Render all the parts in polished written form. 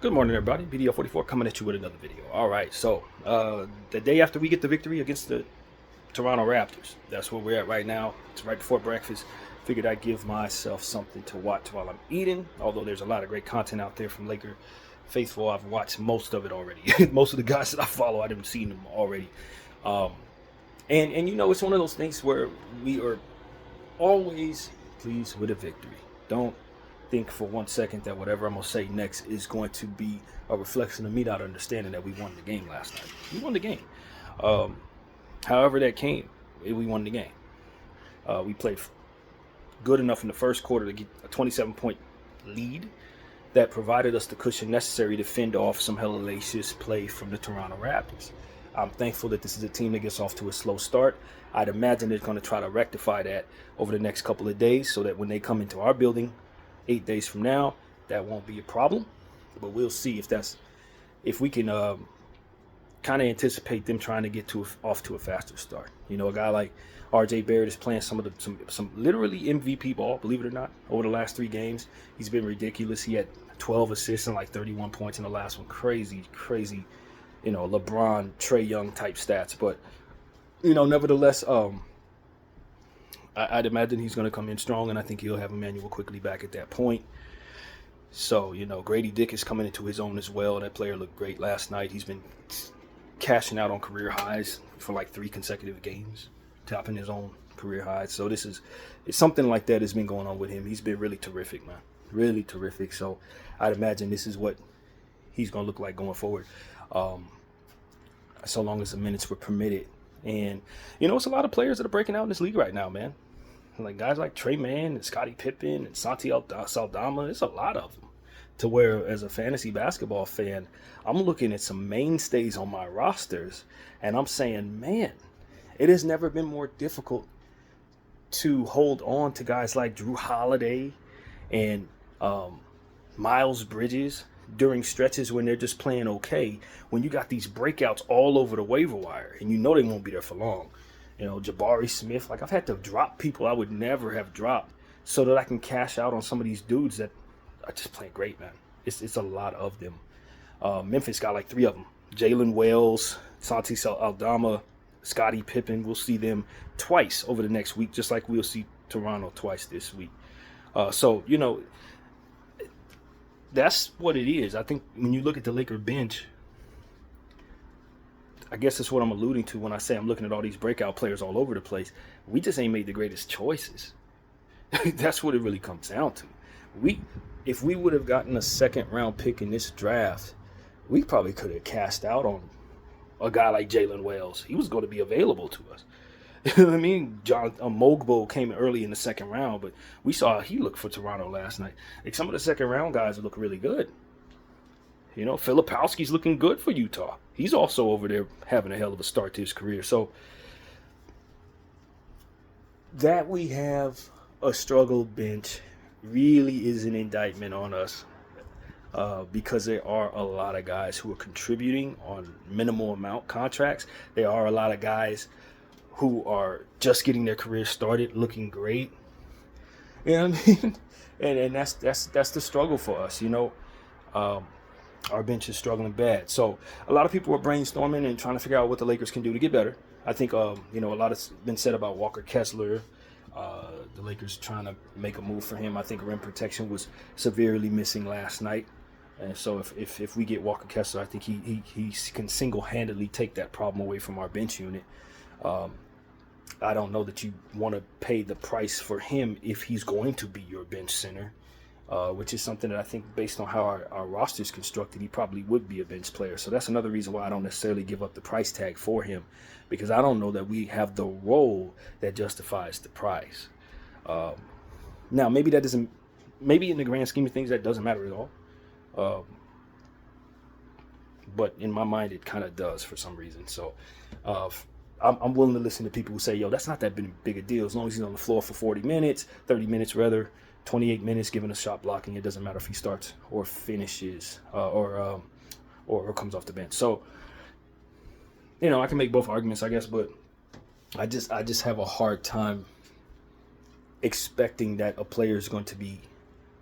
Good morning, everybody. BDL44 coming at you with another video. All right, so the day after we get the victory against the Toronto Raptors, that's where we're at right now. It's right before breakfast. Figured I'd give myself something to watch while I'm eating. Although there's a lot of great content out there from Laker faithful, I've watched most of it already. Most of the guys that I follow, I've seen them already. Um, and you know, it's one of those things where we are always pleased with a victory. Don't think for 1 second that whatever I'm gonna say next is going to be a reflection of me not understanding that we won the game last night. We won the game. Um, However that came, we won the game. We played good enough in the first quarter to get a 27-point lead that provided us the cushion necessary to fend off some hellacious play from the Toronto Raptors. I'm thankful that this is a team that gets off to a slow start. I'd imagine they're going to try to rectify that over the next couple of days so that when they come into our building 8 days from now, that won't be a problem. But we'll see if we can kind of anticipate them trying to get off to a faster start. You know, a guy like R.J. Barrett is playing some literally MVP ball, believe it or not, over the last 3 games. He's been ridiculous. He had 12 assists and like 31 points in the last one. Crazy, you know, LeBron, Trae Young type stats. But, you know, nevertheless, I'd imagine he's going to come in strong, and I think he'll have Emmanuel quickly back at that point. So, you know, Grady Dick is coming into his own as well. That player looked great last night. He's been cashing out on career highs for like 3 consecutive games, topping his own career highs. So it's something like that has been going on with him. He's been really terrific, man. Really terrific. So I'd imagine this is what he's going to look like going forward, so long as the minutes were permitted. And, you know, it's a lot of players that are breaking out in this league right now, man. Like guys like Trey Mann and Scottie Pippen and Santi Aldama. It's a lot of them. To where, as a fantasy basketball fan, I'm looking at some mainstays on my rosters, and I'm saying, man, it has never been more difficult to hold on to guys like Drew Holiday and Miles Bridges during stretches when they're just playing okay. When you got these breakouts all over the waiver wire, and you know they won't be there for long. You know, Jabari Smith, like I've had to drop people I would never have dropped so that I can cash out on some of these dudes that are just playing great, man. It's a lot of them. Memphis got like 3 of them. Jalen Wells, Santi Aldama, Scottie Pippen. We'll see them twice over the next week, just like we'll see Toronto twice this week. So, you know, that's what it is. I think when you look at the Laker bench, I guess that's what I'm alluding to when I say I'm looking at all these breakout players all over the place. We just ain't made the greatest choices. That's what it really comes down to. If we would have gotten a 2nd-round pick in this draft, we probably could have cast out on a guy like Jalen Wells. He was going to be available to us. You know what I mean? John Mogbo came early in the 2nd round, but we saw he looked for Toronto last night. Like some of the 2nd-round guys look really good. You know, Filipowski's looking good for Utah. He's also over there having a hell of a start to his career. So that we have a struggled bench really is an indictment on us, because there are a lot of guys who are contributing on minimal amount contracts. There are a lot of guys who are just getting their career started, looking great. You know what I mean? And that's the struggle for us. You know, our bench is struggling bad. So a lot of people are brainstorming and trying to figure out what the Lakers can do to get better. I think you know, a lot has been said about Walker Kessler. The Lakers trying to make a move for him. I think rim protection was severely missing last night, and so if we get Walker Kessler, I think he can single-handedly take that problem away from our bench unit. I don't know that you want to pay the price for him if he's going to be your bench center, which is something that I think, based on how our roster is constructed, he probably would be a bench player. So that's another reason why I don't necessarily give up the price tag for him, because I don't know that we have the role that justifies the price. Now, maybe in the grand scheme of things, that doesn't matter at all. But in my mind, it kind of does for some reason. So I'm willing to listen to people who say, yo, that's not that big a deal. As long as he's on the floor for 40 minutes, 30 minutes rather, 28 minutes, giving us shot blocking. It doesn't matter if he starts or finishes or comes off the bench. So, you know, I can make both arguments, I guess, but I just have a hard time expecting that a player is going to be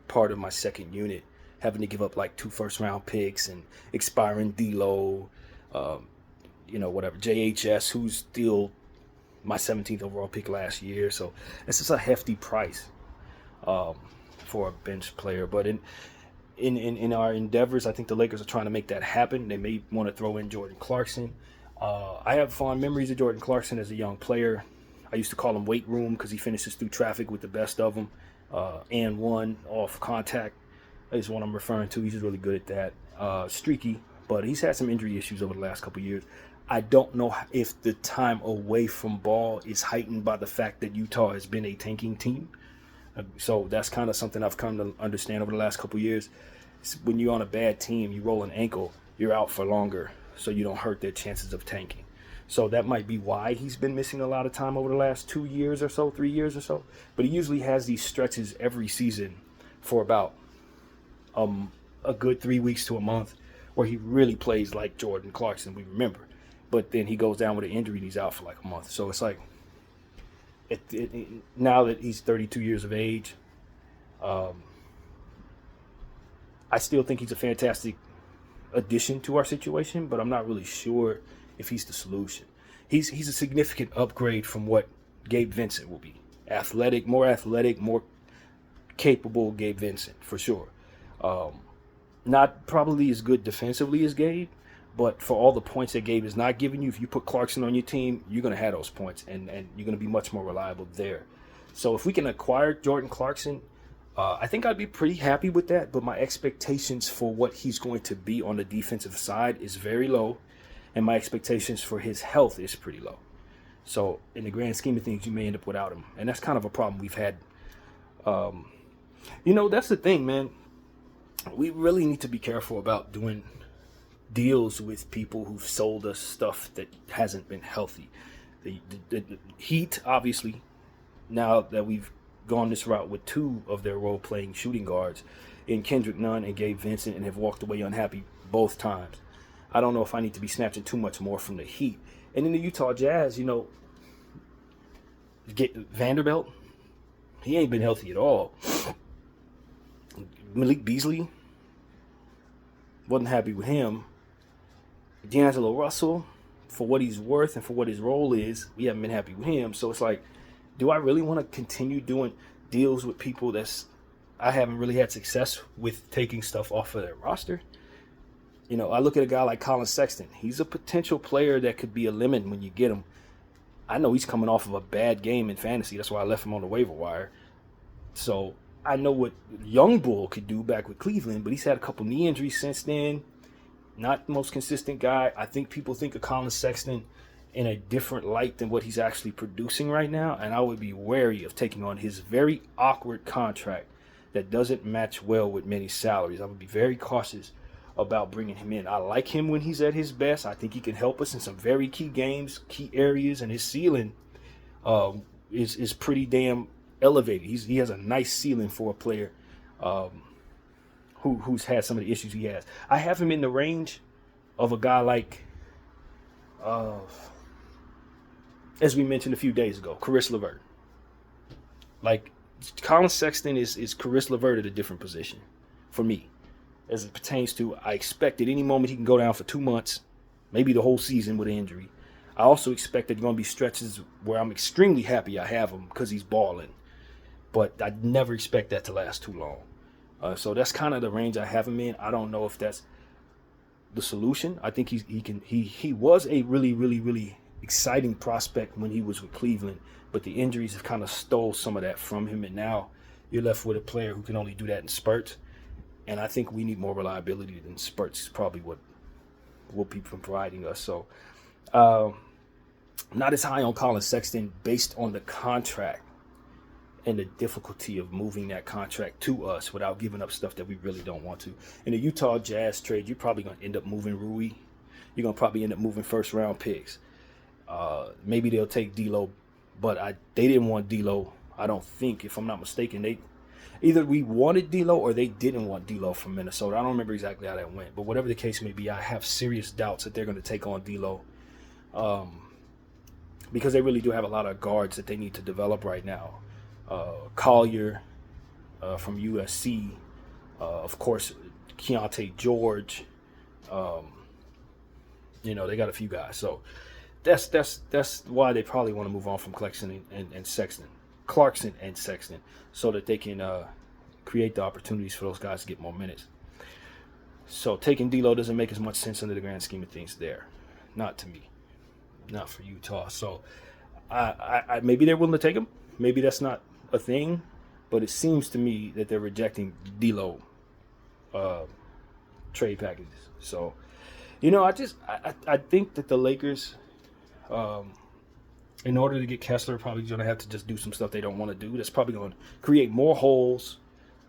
part of my second unit having to give up like 2 first-round picks and expiring D'Lo, whatever, JHS, who's still my 17th overall pick last year. So it's just a hefty price for a bench player. But in our endeavors, I think the Lakers are trying to make that happen. They may want to throw in Jordan Clarkson. I have fond memories of Jordan Clarkson as a young player. I used to call him weight room because he finishes through traffic with the best of them. And one off contact is what I'm referring to. He's really good at that. Streaky, but he's had some injury issues over the last couple of years. I don't know if the time away from ball is heightened by the fact that Utah has been a tanking team. So that's kind of something I've come to understand over the last couple of years. When you're on a bad team, you roll an ankle, you're out for longer, so you don't hurt their chances of tanking. So that might be why he's been missing a lot of time over the last 2 years or so, 3 years or so. But he usually has these stretches every season for about a good 3 weeks to a month where he really plays like Jordan Clarkson, we remember. But then he goes down with an injury and he's out for like a month. So it's like, now that he's 32 years of age, I still think he's a fantastic addition to our situation, but I'm not really sure if he's the solution. He's a significant upgrade from what Gabe Vincent will be. Athletic, more capable Gabe Vincent, for sure. Not probably as good defensively as Gabe, but for all the points that Gabe is not giving you, if you put Clarkson on your team, you're going to have those points, and you're going to be much more reliable there. So if we can acquire Jordan Clarkson, I think I'd be pretty happy with that, but my expectations for what he's going to be on the defensive side is very low, and my expectations for his health is pretty low. So in the grand scheme of things, you may end up without him, and that's kind of a problem we've had. That's the thing, man. We really need to be careful about doing deals with people who've sold us stuff that hasn't been healthy. The Heat, obviously, now that we've gone this route with 2 of their role-playing shooting guards in Kendrick Nunn and Gabe Vincent, and have walked away unhappy both times. I don't know if I need to be snatching too much more from the Heat. And in the Utah Jazz, get Vanderbilt, he ain't been healthy at all. Malik Beasley, wasn't happy with him. D'Angelo Russell, for what he's worth and for what his role is, we haven't been happy with him. So it's like, do I really want to continue doing deals with people I haven't really had success with taking stuff off of their roster? I look at a guy like Colin Sexton. He's a potential player that could be a lemon when you get him. I know he's coming off of a bad game in fantasy. That's why I left him on the waiver wire. So I know what Young Bull could do back with Cleveland, but he's had a couple knee injuries since then. Not the most consistent guy. I think people think of Colin Sexton in a different light than what he's actually producing right now, and I would be wary of taking on his very awkward contract that doesn't match well with many salaries. I would be very cautious about bringing him in. I like him when he's at his best. I think he can help us in some very key games, key areas, and his ceiling is pretty damn elevated. He has a nice ceiling for a player who's had some of the issues he has. I have him in the range of a guy like, as we mentioned a few days ago, Caris LeVert. Like, Colin Sexton is Caris LeVert at a different position for me, as it pertains to, I expect at any moment he can go down for 2 months, maybe the whole season with an injury. I also expect that there are going to be stretches where I'm extremely happy I have him because he's balling, but I never expect that to last too long. So that's kind of the range I have him in. I don't know if that's the solution. I think he was a really, really, really exciting prospect when he was with Cleveland, but the injuries have kind of stole some of that from him, and now you're left with a player who can only do that in spurts. And I think we need more reliability than spurts is probably what will be providing us. So not as high on Colin Sexton based on the contract and the difficulty of moving that contract to us without giving up stuff that we really don't want to. In the Utah Jazz trade, you're probably going to end up moving Rui. You're going to probably end up moving first-round picks. Maybe they'll take D'Lo, but they didn't want D'Lo. I don't think, if I'm not mistaken, either we wanted D'Lo or they didn't want D'Lo from Minnesota. I don't remember exactly how that went, but whatever the case may be, I have serious doubts that they're going to take on D'Lo because they really do have a lot of guards that they need to develop right now. Collier from USC, of course, Keontae George. You know, they got a few guys. So that's why they probably want to move on from Clarkson and Sexton, so that they can create the opportunities for those guys to get more minutes. So taking D'Lo doesn't make as much sense under the grand scheme of things there. Not to me. Not for Utah. So I maybe they're willing to take him. Maybe that's not a thing. But it seems to me that they're rejecting D'Lo trade packages. So, you know, I think that the Lakers, in order to get Kessler, are probably going to have to just do some stuff they don't want to do. That's probably going to create more holes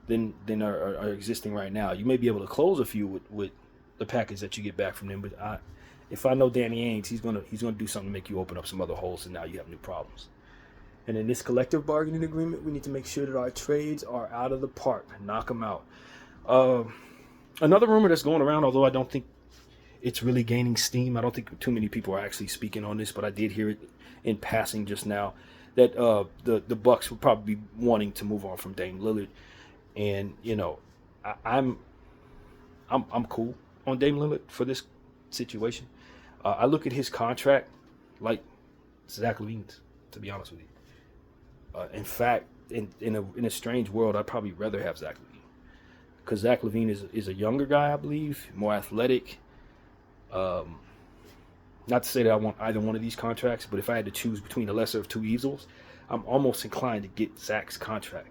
than are existing right now. You may be able to close a few with the package that you get back from them, but if I know Danny Ainge, he's gonna do something to make you open up some other holes, and now you have new problems. And in this collective bargaining agreement, we need to make sure that our trades are out of the park. Knock them out. Another rumor that's going around, although I don't think it's really gaining steam. I don't think too many people are actually speaking on this, but I did hear it in passing just now, that the Bucks would probably be wanting to move on from Dame Lillard. And, you know, I'm cool on Dame Lillard for this situation. I look at his contract like Zach LaVine's, to be honest with you. In fact, in a strange world, I'd probably rather have Zach LaVine, because Zach LaVine is a younger guy, I believe, more athletic. Not to say that I want either one of these contracts, but if I had to choose between the lesser of two evils, I'm almost inclined to get Zach's contract.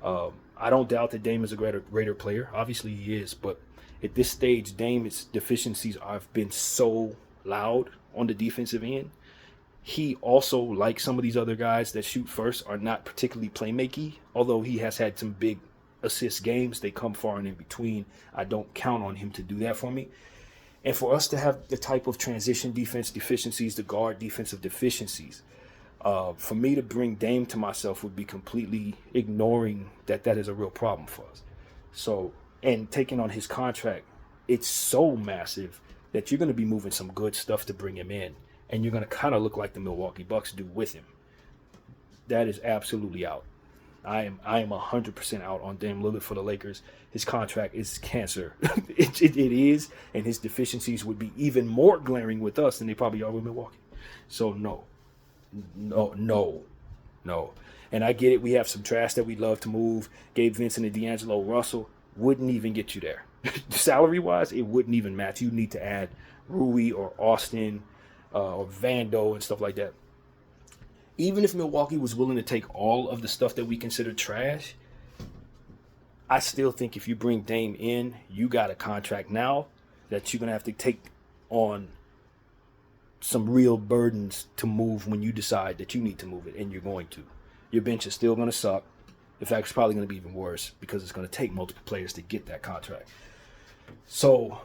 I don't doubt that Dame is a greater player. Obviously he is, but at this stage, Dame's deficiencies have been so loud on the defensive end. He also, like some of these other guys that shoot first, are not particularly playmaky. Although he has had some big assist games, they come far and in between. I don't count on him to do that for me. And for us to have the type of transition defense deficiencies, the guard defensive deficiencies, for me to bring Dame to myself would be completely ignoring that is a real problem for us. So, and taking on his contract, it's so massive that you're going to be moving some good stuff to bring him in, and you're going to kind of look like the Milwaukee Bucks do with him. That is absolutely out. I am 100% out on Dame Lillard for the Lakers. His contract is cancer. It is, and his deficiencies would be even more glaring with us than they probably are with Milwaukee. So no. And I get it. We have some trash that we'd love to move. Gabe Vincent and D'Angelo Russell wouldn't even get you there. Salary-wise, it wouldn't even match. You need to add Rui or Austin or Vando and stuff like that. Even if Milwaukee was willing to take all of the stuff that we consider trash, I still think if you bring Dame in, you got a contract now that you're going to have to take on some real burdens to move when you decide that you need to move it, and you're going to. Your bench is still going to suck. In fact, it's probably going to be even worse because it's going to take multiple players to get that contract. So,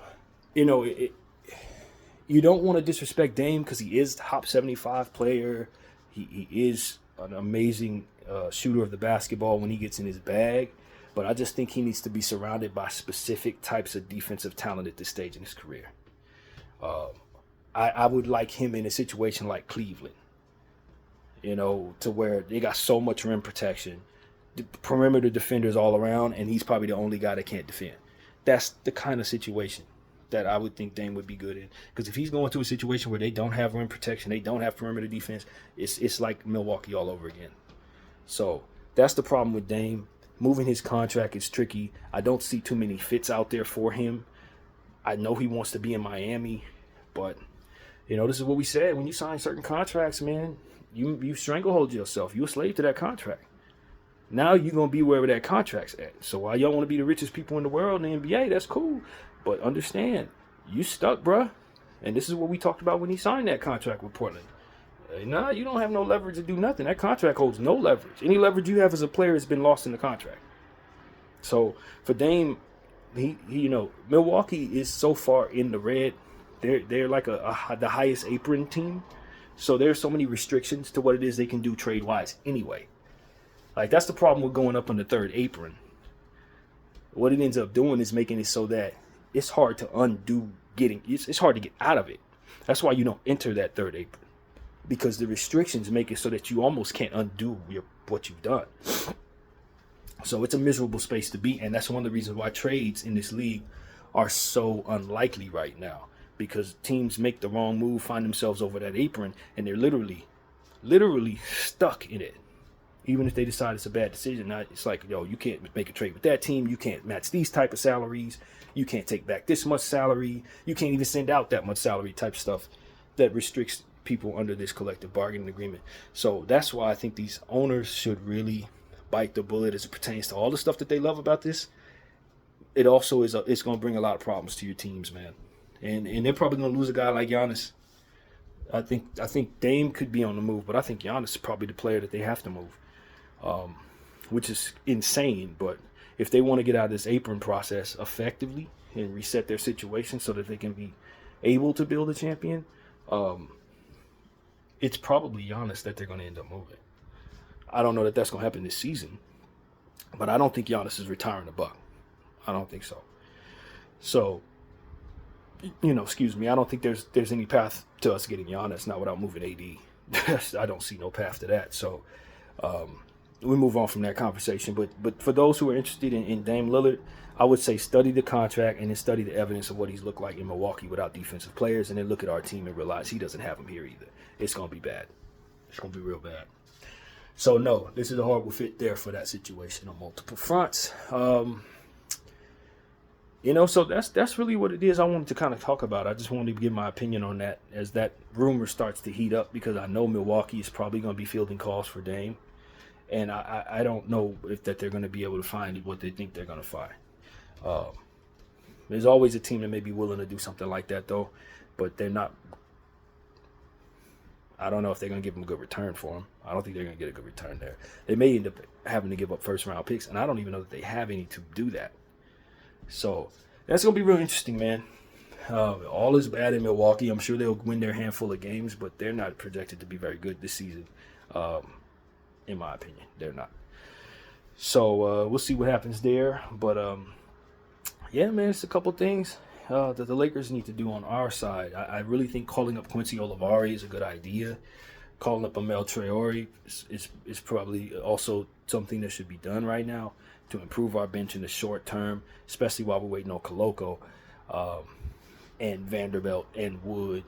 you know, you don't want to disrespect Dame because he is the top 75 player. He is an amazing shooter of the basketball when he gets in his bag. But I just think he needs to be surrounded by specific types of defensive talent at this stage in his career. I would like him in a situation like Cleveland, you know, to where they got so much rim protection, the perimeter defenders all around, and he's probably the only guy that can't defend. That's the kind of situation that I would think Dame would be good in. Because if he's going to a situation where they don't have rim protection, they don't have perimeter defense, it's like Milwaukee all over again. So that's the problem with Dame. Moving his contract is tricky. I don't see too many fits out there for him. I know he wants to be in Miami, but, you know, this is what we said. When you sign certain contracts, man, you stranglehold yourself. You're a slave to that contract. Now you're going to be wherever that contract's at. So while y'all want to be the richest people in the world in the NBA, that's cool. But understand, you stuck, bruh. And this is what we talked about when he signed that contract with Portland. Nah, you don't have no leverage to do nothing. That contract holds no leverage. Any leverage you have as a player has been lost in the contract. So for Dame, he you know, Milwaukee is so far in the red. They're like the highest apron team. So there's so many restrictions to what it is they can do trade-wise anyway. Like, that's the problem with going up on the third apron. What it ends up doing is making it so that it's hard to undo it's hard to get out of it. That's why you don't enter that third apron. Because the restrictions make it so that you almost can't undo what you've done. So it's a miserable space to be, and that's one of the reasons why trades in this league are so unlikely right now because teams make the wrong move, find themselves over that apron, and they're literally stuck in it. Even if they decide it's a bad decision, it's like, yo, you can't make a trade with that team. You can't match these type of salaries. You can't take back this much salary. You can't even send out that much salary type stuff that restricts people under this collective bargaining agreement. So that's why I think these owners should really bite the bullet as it pertains to all the stuff that they love about this. It also is it's going to bring a lot of problems to your teams, man. And they're probably going to lose a guy like Giannis. I think Dame could be on the move, but I think Giannis is probably the player that they have to move. Which is insane, but if they want to get out of this apron process effectively and reset their situation so that they can be able to build a champion, it's probably Giannis that they're going to end up moving. I don't know that that's going to happen this season, but I don't think Giannis is retiring a Buck. I don't think so. So, excuse me, I don't think there's any path to us getting Giannis, not without moving AD. I don't see no path to that. So, we move on from that conversation. But for those who are interested in Dame Lillard, I would say study the contract and then study the evidence of what he's looked like in Milwaukee without defensive players, and then look at our team and realize he doesn't have them here either. It's going to be bad. It's going to be real bad. So, no, this is a horrible fit there for that situation on multiple fronts. So that's really what it is I wanted to kind of talk about. I just wanted to give my opinion on that as that rumor starts to heat up, because I know Milwaukee is probably going to be fielding calls for Dame. And I don't know if that they're going to be able to find what they think they're going to find. There's always a team that may be willing to do something like that, though, but they're not. I don't know if they're going to give them a good return for him. I don't think they're going to get a good return there. They may end up having to give up first-round picks, and I don't even know that they have any to do that. So that's going to be real interesting, man. All is bad in Milwaukee. I'm sure they'll win their handful of games, but they're not projected to be very good this season. In my opinion, they're not. So we'll see what happens there. But yeah, man, it's a couple things that the Lakers need to do on our side. I really think calling up Quincy Olivari is a good idea. Calling up Amel Traore is probably also something that should be done right now to improve our bench in the short term, especially while we're waiting on Koloko and Vanderbilt and Wood.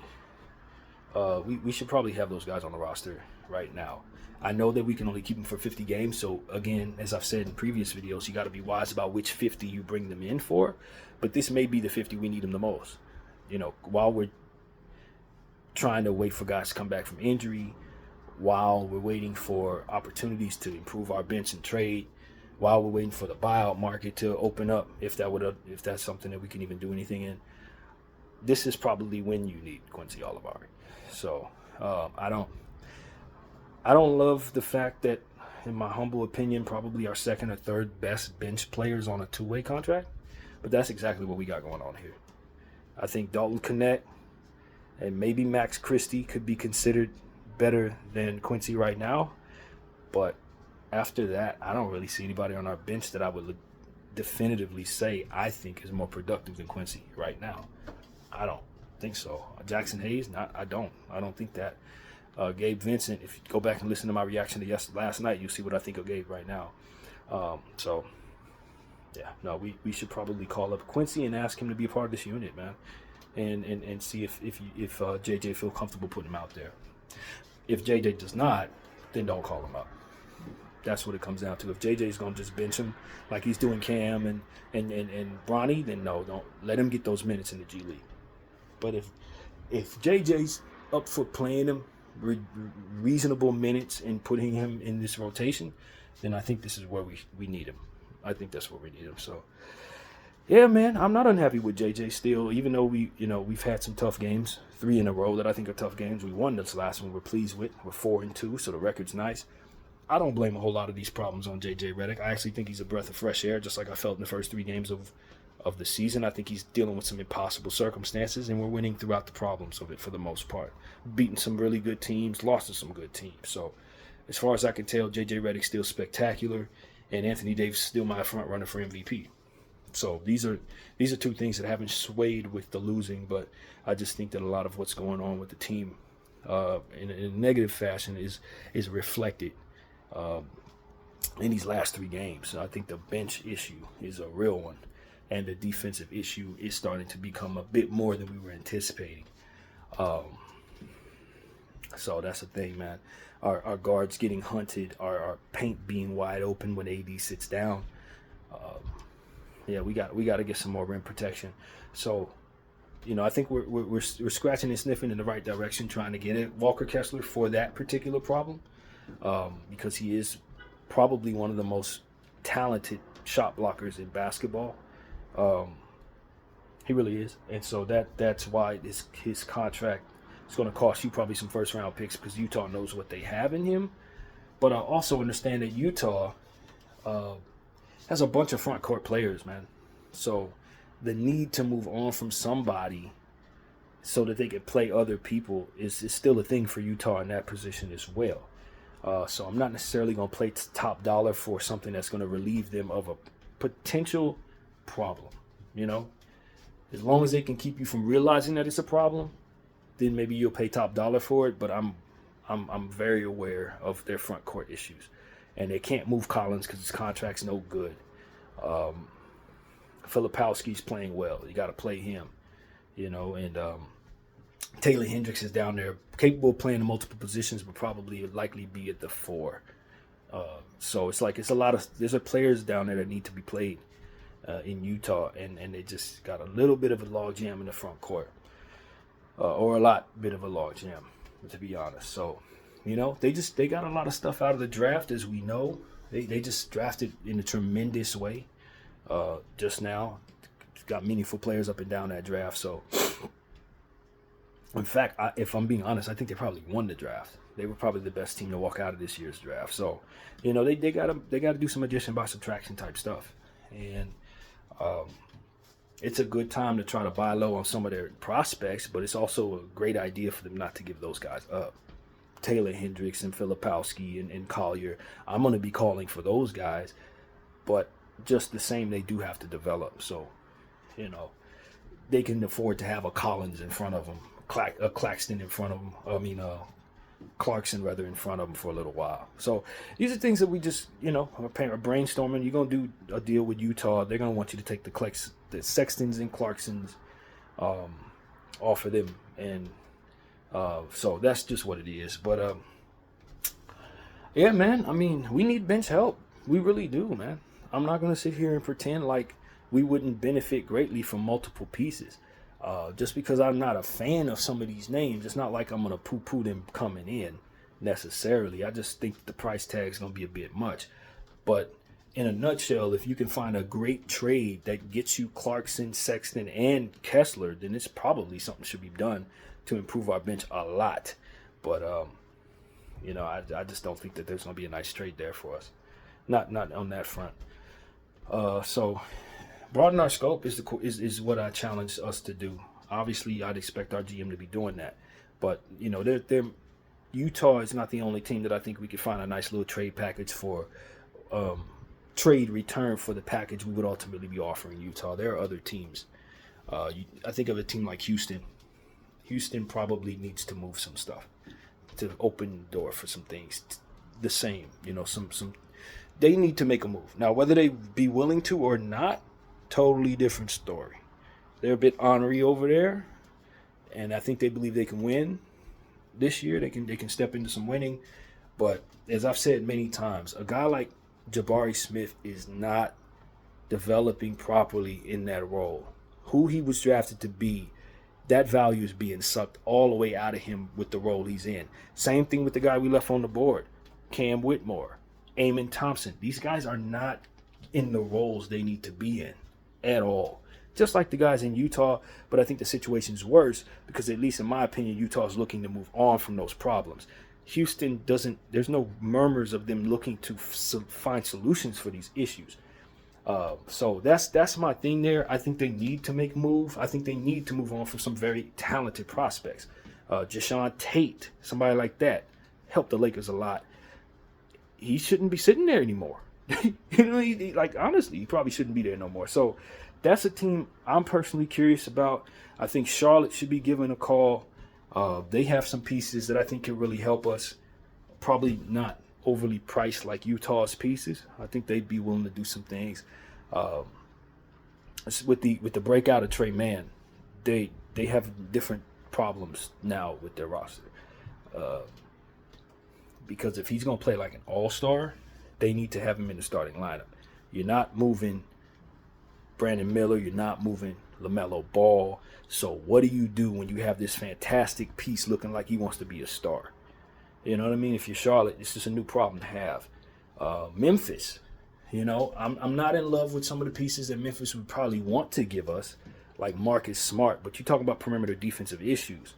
We should probably have those guys on the roster right now. I know that we can only keep them for 50 games. So, again, as I've said in previous videos, you got to be wise about which 50 you bring them in for. But this may be the 50 we need them the most. While we're trying to wait for guys to come back from injury, while we're waiting for opportunities to improve our bench and trade, while we're waiting for the buyout market to open up, if that's something that we can even do anything in, this is probably when you need Quincy Olivari. So, I don't love the fact that, in my humble opinion, probably our second or third best bench players on a two-way contract. But that's exactly what we got going on here. I think Dalton Knecht and maybe Max Christie could be considered better than Quincy right now. But after that, I don't really see anybody on our bench that I would definitively say I think is more productive than Quincy right now. I don't think so. Jackson Hayes, I don't think that. Gabe Vincent, if you go back and listen to my reaction to last night, you'll see what I think of Gabe right now. We should probably call up Quincy and ask him to be a part of this unit, man, and see if JJ feel comfortable putting him out there. If JJ does not, then don't call him up. That's what it comes down to. If JJ's gonna just bench him like he's doing Cam and Bronny, then no, don't let him get those minutes in the G League. But if JJ's up for playing him reasonable minutes and putting him in this rotation, then I think this is where we need him. I think that's where we need him. So, yeah, man, I'm not unhappy with JJ still, even though we've had some tough games, 3 in a row that I think are tough games. We won this last one we're pleased with. We're 4-2, so the record's nice. I don't blame a whole lot of these problems on JJ Redick. I actually think he's a breath of fresh air, just like I felt in the first 3 games of the season. I think he's dealing with some impossible circumstances, and we're winning throughout the problems of it for the most part. Beating some really good teams, lost to some good teams. So as far as I can tell, JJ Redick's still spectacular, and Anthony Davis is still my front runner for MVP. So these are 2 things that haven't swayed with the losing, but I just think that a lot of what's going on with the team in a negative fashion is reflected in these last 3 games. I think the bench issue is a real one. and the defensive issue is starting to become a bit more than we were anticipating. So that's the thing, man. Our guards getting hunted, our paint being wide open when AD sits down. Yeah, we got to get some more rim protection. So, I think we're scratching and sniffing in the right direction, trying to get at Walker Kessler for that particular problem, because he is probably one of the most talented shot blockers in basketball. He really is, and so that's why his contract is going to cost you probably some first round picks, because Utah knows what they have in him. But I also understand that Utah has a bunch of front court players, man. So the need to move on from somebody so that they could play other people is still a thing for Utah in that position as well. So I'm not necessarily going to play top dollar for something that's going to relieve them of a potential problem. As long as they can keep you from realizing that it's a problem, then maybe you'll pay top dollar for it. But I'm very aware of their front court issues, and they can't move Collins because his contract's no good. Filipowski's playing well. You got to play him, and Taylor Hendricks is down there, capable of playing in multiple positions, but probably likely be at the 4. So it's a lot of, there's players down there that need to be played in Utah, and they just got a little bit of a log jam in the front court, or a lot bit of a log jam, to be honest. So, they got a lot of stuff out of the draft, as we know. They just drafted in a tremendous way. Just now, got meaningful players up and down that draft. So, in fact, if I'm being honest, I think they probably won the draft. They were probably the best team to walk out of this year's draft. So, they gotta do some addition by subtraction type stuff, and it's a good time to try to buy low on some of their prospects. But it's also a great idea for them not to give those guys up. Taylor Hendricks and Filipowski and Collier, I'm going to be calling for those guys, but just the same, they do have to develop. So, they can afford to have a Collins in front of them, a Claxton in front of them. Clarkson rather in front of them for a little while. So these are things that we just, are brainstorming. You're going to do a deal with Utah. They're going to want you to take the Sextons and Clarksons off of them. And so that's just what it is. But yeah, man, we need bench help. We really do, man. I'm not going to sit here and pretend like we wouldn't benefit greatly from multiple pieces. Just because I'm not a fan of some of these names, it's not like I'm going to poo-poo them coming in necessarily. I just think the price tag's going to be a bit much. But in a nutshell, if you can find a great trade that gets you Clarkson, Sexton, and Kessler, then it's probably something should be done to improve our bench a lot. But, I just don't think that there's going to be a nice trade there for us. Not on that front. So broaden our scope is what I challenge us to do. Obviously, I'd expect our GM to be doing that. But, Utah is not the only team that I think we could find a nice little trade package for, trade return for the package we would ultimately be offering Utah. There are other teams. I think of a team like Houston. Houston probably needs to move some stuff to open the door for some things. The same, some they need to make a move. Now, whether they be willing to or not, totally different story. They're a bit ornery over there, and I think they believe they can win this year. They can step into some winning. But as I've said many times, a guy like Jabari Smith is not developing properly in that role. Who he was drafted to be, that value is being sucked all the way out of him with the role he's in. Same thing with the guy we left on the board, Cam Whitmore, Amon Thompson. These guys are not in the roles they need to be in at all. Just like the guys in Utah, but I think the situation's worse because, at least in my opinion, Utah's looking to move on from those problems. Houston doesn't, there's no murmurs of them looking to find solutions for these issues. So that's my thing there. I think they need to make a move. I think they need to move on from some very talented prospects. Jashawn Tate, somebody like that, helped the Lakers a lot. He shouldn't be sitting there anymore. Honestly, he probably shouldn't be there no more. So that's a team I'm personally curious about. I think Charlotte should be given a call. They have some pieces that I think can really help us. Probably not overly priced like Utah's pieces. I think they'd be willing to do some things. with the breakout of Trey Mann, they have different problems now with their roster. Uh, because if he's gonna play like an all-star, they need to have him in the starting lineup. You're not moving Brandon Miller. You're not moving LaMelo Ball. So what do you do when you have this fantastic piece looking like he wants to be a star? You know what I mean? If you're Charlotte, it's just a new problem to have. Memphis, I'm not in love with some of the pieces that Memphis would probably want to give us, like Marcus Smart. But you talk about perimeter defensive issues.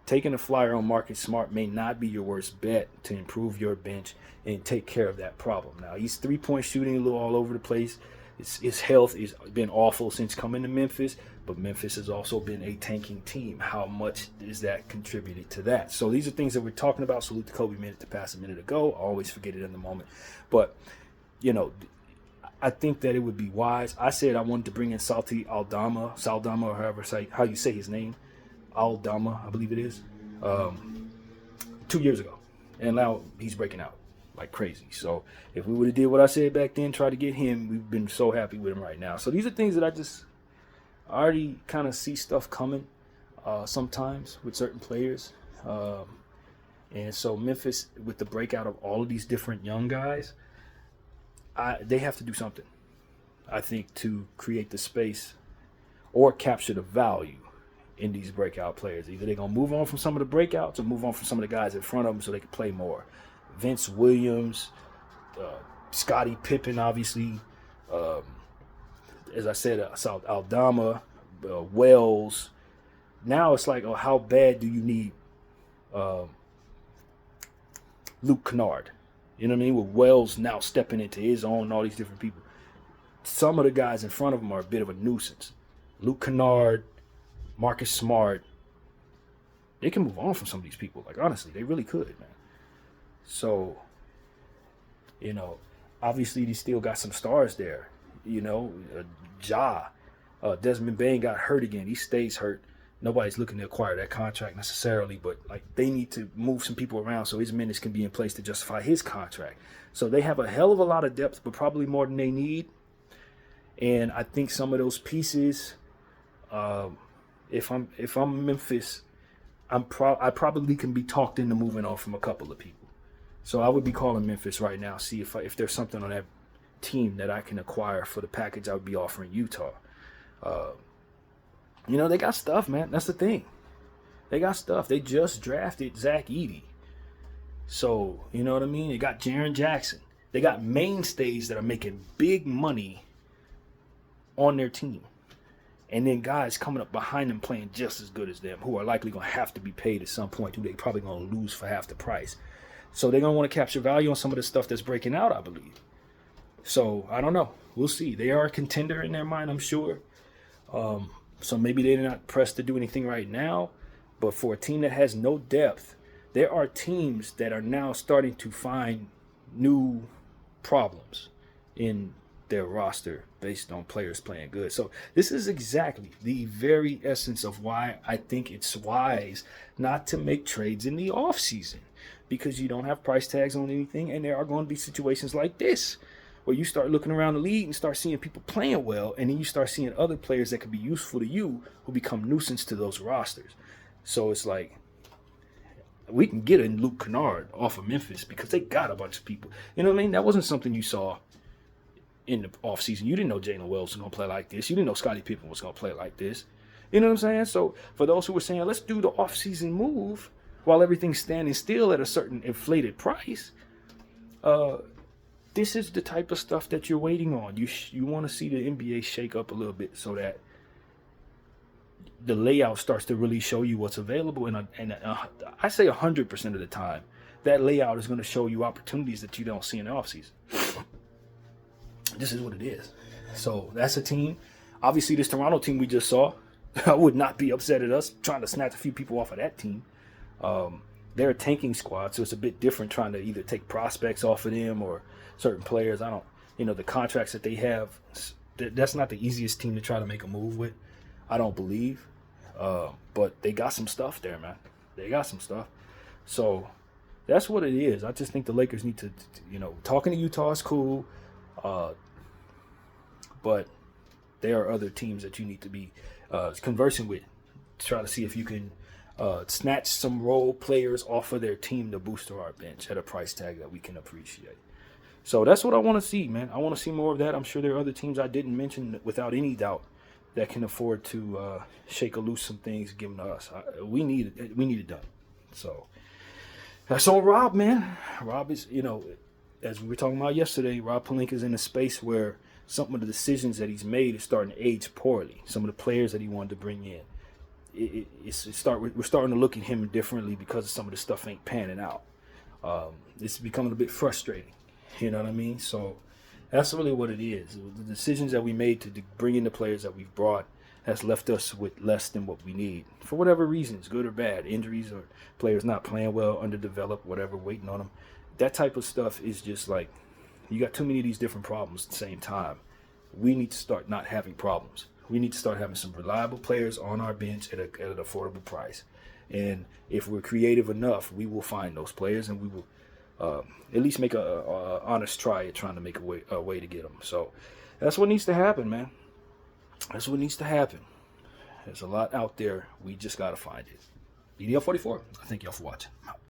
Taking a flyer on Marcus Smart may not be your worst bet to improve your bench and take care of that problem. Now, he's three-point shooting a little all over the place. His health has been awful since coming to Memphis, but Memphis has also been a tanking team. How much is that contributed to that? So these are things that we're talking about. Salute to Kobe minute to pass a minute ago. I always forget it in the moment. But, I think that it would be wise. I said I wanted to bring in Saldama, or how you say his name. Aldama, I believe it is, 2 years ago. And now he's breaking out like crazy. So if we would have did what I said back then, try to get him, we've been so happy with him right now. So these are things that I already kind of see stuff coming sometimes with certain players. And so Memphis, with the breakout of all of these different young guys, they have to do something, I think, to create the space or capture the value in these breakout players. Either they're going to move on from some of the breakouts or move on from some of the guys in front of them so they can play more. Vince Williams, Scottie Pippen, obviously. As I said, Aldama, Wells. Now it's like, how bad do you need Luke Kennard? You know what I mean? With Wells now stepping into his own and all these different people. Some of the guys in front of him are a bit of a nuisance. Luke Kennard, Marcus Smart, they can move on from some of these people. Like, honestly, they really could, man. So, obviously they still got some stars there. Desmond Bane got hurt again. He stays hurt. Nobody's looking to acquire that contract necessarily, but they need to move some people around so his minutes can be in place to justify his contract. So they have a hell of a lot of depth, but probably more than they need. And I think some of those pieces, if I'm Memphis, I probably can be talked into moving on from a couple of people. So I would be calling Memphis right now, see if there's something on that team that I can acquire for the package I would be offering Utah. They got stuff, man. That's the thing. They got stuff. They just drafted Zach Edey. So, you know what I mean? They got Jaren Jackson. They got mainstays that are making big money on their team. And then guys coming up behind them playing just as good as them, who are likely going to have to be paid at some point, who they probably going to lose for half the price. So they're going to want to capture value on some of the stuff that's breaking out, I believe. So I don't know. We'll see. They are a contender in their mind, I'm sure. So maybe they're not pressed to do anything right now. But for a team that has no depth, there are teams that are now starting to find new problems in their roster based on players playing good. So this is exactly the very essence of why I think it's wise not to make trades in the offseason, because you don't have price tags on anything, and there are going to be situations like this where you start looking around the league and start seeing people playing well, and then you start seeing other players that could be useful to you who become nuisance to those rosters. So it's like, we can get a Luke Kennard off of Memphis because they got a bunch of people. You know what I mean? That wasn't something you saw in the offseason. You didn't know Jalen Wells was going to play like this. You didn't know Scottie Pippen was going to play like this. You know what I'm saying? So for those who were saying, let's do the offseason move while everything's standing still at a certain inflated price, this is the type of stuff that you're waiting on. You want to see the NBA shake up a little bit so that the layout starts to really show you what's available. And I say 100% of the time, that layout is going to show you opportunities that you don't see in the offseason. This is what it is. So that's a team. Obviously, this Toronto team we just saw, I would not be upset at us trying to snatch a few people off of that team. They're a tanking squad, so it's a bit different trying to either take prospects off of them or certain players. The contracts that they have, that's not the easiest team to try to make a move with, I don't believe. But they got some stuff there, man. They got some stuff. So that's what it is. I just think the Lakers need to, talking to Utah is cool. But there are other teams that you need to be conversing with. Try to see if you can snatch some role players off of their team to booster our bench at a price tag that we can appreciate. So that's what I want to see, man. I want to see more of that. I'm sure there are other teams I didn't mention without any doubt that can afford to shake loose some things given to us. We need it done. So that's on Rob, man. Rob is, as we were talking about yesterday, Rob Pelinka is in a space where some of the decisions that he's made is starting to age poorly. Some of the players that he wanted to bring in, we're starting to look at him differently because some of the stuff ain't panning out. It's becoming a bit frustrating. You know what I mean? So that's really what it is. The decisions that we made to bring in the players that we've brought has left us with less than what we need. For whatever reasons, good or bad, injuries or players not playing well, underdeveloped, whatever, waiting on them. That type of stuff is just like, you got too many of these different problems at the same time. We need to start not having problems. We need to start having some reliable players on our bench at an affordable price. And if we're creative enough, we will find those players and we will at least make a honest try at trying to make a way to get them. So that's what needs to happen, man. That's what needs to happen. There's a lot out there. We just got to find it. BDL44. Thank y'all for watching.